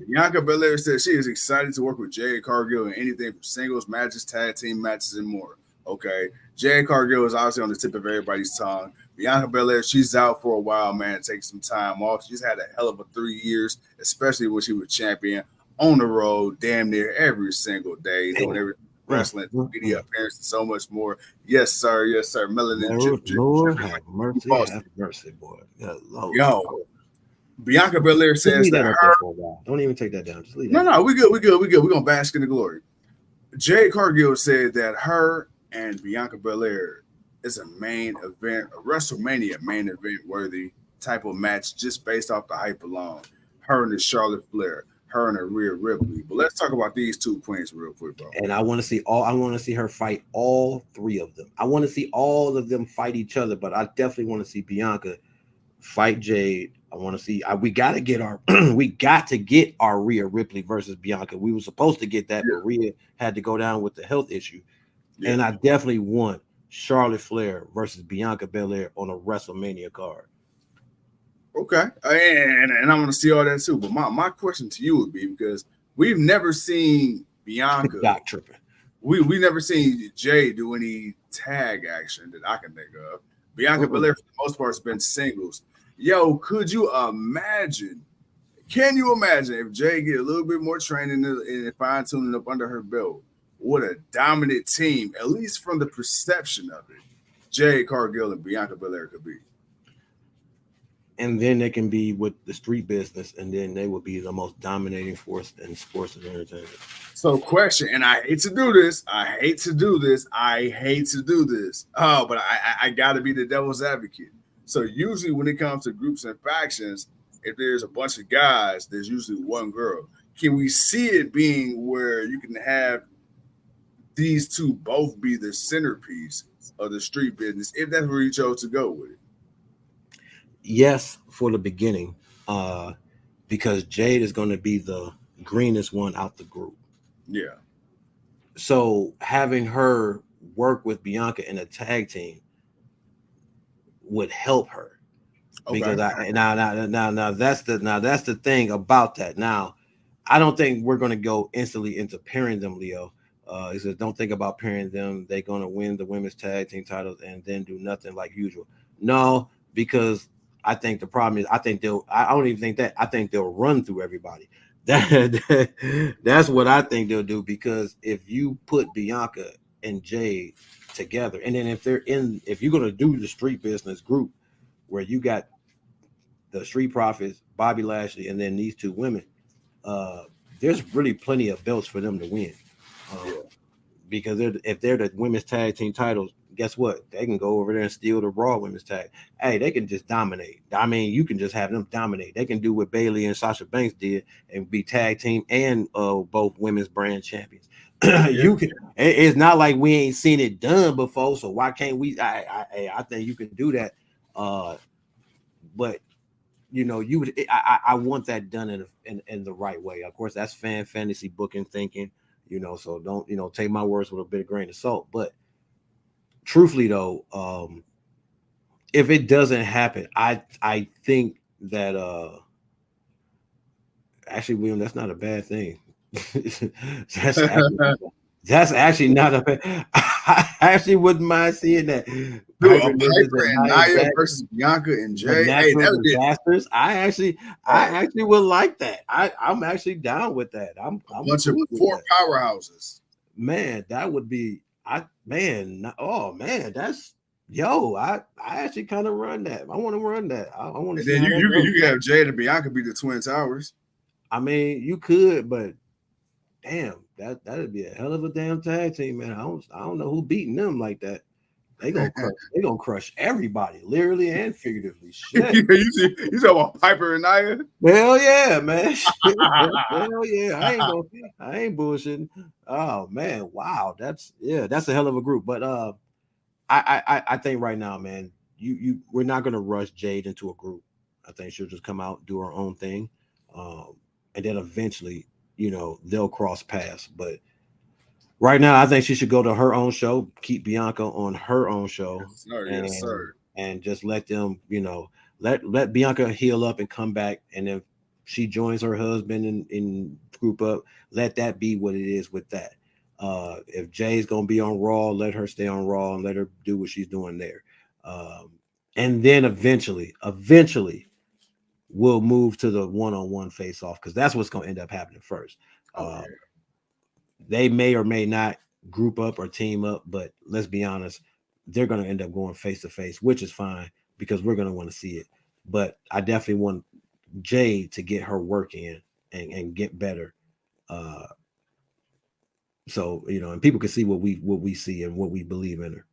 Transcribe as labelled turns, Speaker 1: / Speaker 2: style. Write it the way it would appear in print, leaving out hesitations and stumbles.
Speaker 1: Bianca Belair said she is excited to work with Jade Cargill in anything from singles matches, tag team matches, and more. Okay. Jade Cargill is obviously on the tip of everybody's tongue. Bianca Belair, she's out for a while, man. Take some time off. She's had a hell of a 3 years, especially when she was champion on the road, damn near every single day, doing everything. Wrestling, media appearances, so much more. Yes, sir. Yes, sir. Melanin
Speaker 2: Lord have mercy. Have mercy, boy.
Speaker 1: Yo, Bianca Belair says that her.
Speaker 2: Don't even take that down. Just leave
Speaker 1: that. No, we good. We're gonna bask in the glory. Jade Cargill said that her and Bianca Belair is a main event, a WrestleMania main event worthy type of match, just based off the hype alone. Her and the Charlotte Flair, her and the Rhea Ripley. But let's talk about these two queens real quick, bro.
Speaker 2: And I want to see her fight all three of them. I want to see all of them fight each other, but I definitely want to see Bianca fight Jade. I want to see. We got to get our Rhea Ripley versus Bianca. We were supposed to get that, but Rhea had to go down with the health issue. Yeah. And I definitely want Charlotte Flair versus Bianca Belair on a WrestleMania card.
Speaker 1: Okay, and I want to see all that too. But my question to you would be, because we've never seen Bianca.
Speaker 2: Doc tripping.
Speaker 1: We never seen Jay do any tag action that I can think of. Bianca Belair, for the most part, has been singles. Yo, could you imagine? Can you imagine if Jay get a little bit more training and fine tuning up under her belt? What a dominant team, at least from the perception of it, Jade Cargill and Bianca Belair could be.
Speaker 2: And then they can be with the street business, and then they will be the most dominating force in sports and entertainment.
Speaker 1: So, question, and I hate to do this. Oh, but I got to be the devil's advocate. So, usually when it comes to groups and factions, if there's a bunch of guys, there's usually one girl. Can we see it being where you can have these two both be the centerpiece of the street business, if that's where you chose to go with it?
Speaker 2: Yes, for the beginning, because Jade is going to be the greenest one out the group.
Speaker 1: Yeah.
Speaker 2: So having her work with Bianca in a tag team would help her. Okay. Because now that's the thing about that. Now, I don't think we're going to go instantly into pairing them, Leo. He says, don't think about pairing them. They're going to win the women's tag team titles and then do nothing like usual. No, because I think the problem is I don't even think that. I think they'll run through everybody. That's what I think they'll do, because if you put Bianca and Jade together, and then if you're going to do the street business group where you got the Street Profits, Bobby Lashley, and then these two women, there's really plenty of belts for them to win. Because if they're the women's tag team titles, guess what? They can go over there and steal the Raw women's tag. Hey, they can just dominate. I mean, you can just have them dominate. They can do what Bayley and Sasha Banks did and be tag team and both women's brand champions. You can. It's not like we ain't seen it done before, so why can't we? I think you can do that. But you know, you would. I want that done in the right way. Of course, that's fantasy booking thinking. You know, so don't, take my words with a bit of grain of salt. But truthfully, though, if it doesn't happen, I think that actually, William, that's not a bad thing. that's actually not a bad. I actually wouldn't mind seeing that.
Speaker 1: Piper and Nia versus Bianca and Jay. Hey,
Speaker 2: disasters. I actually would like that. I'm actually down with that. I'm
Speaker 1: a bunch of 4 powerhouses.
Speaker 2: Man, that would be. That's I actually kind of run that. I want to run that. I want to.
Speaker 1: Then you can have Jade and Bianca be the Twin Towers.
Speaker 2: I mean, you could, but damn, that'd be a hell of a damn tag team, man. I don't know who beating them like that. They gonna crush everybody, literally and figuratively. Shit.
Speaker 1: you talking about Piper and Nia?
Speaker 2: Hell yeah, man. Hell yeah. I ain't bullshitting. Oh man, wow. That's a hell of a group. But I think right now, man, we're not gonna rush Jade into a group. I think she'll just come out, do her own thing. And then eventually, they'll cross paths. But right now, I think she should go to her own show, keep Bianca on her own show,
Speaker 1: yes, sir.
Speaker 2: And just let them, let Bianca heal up and come back, and then she joins her husband in group up. Let that be what it is with that. If Jay's gonna be on Raw, let her stay on Raw and let her do what she's doing there. And then eventually we'll move to the one-on-one face-off because that's what's gonna end up happening first. They may or may not group up or team up, but let's be honest, they're gonna end up going face to face, which is fine because we're gonna want to see it. But I definitely want Jade to get her work in and get better. So and people can see what we see and what we believe in her.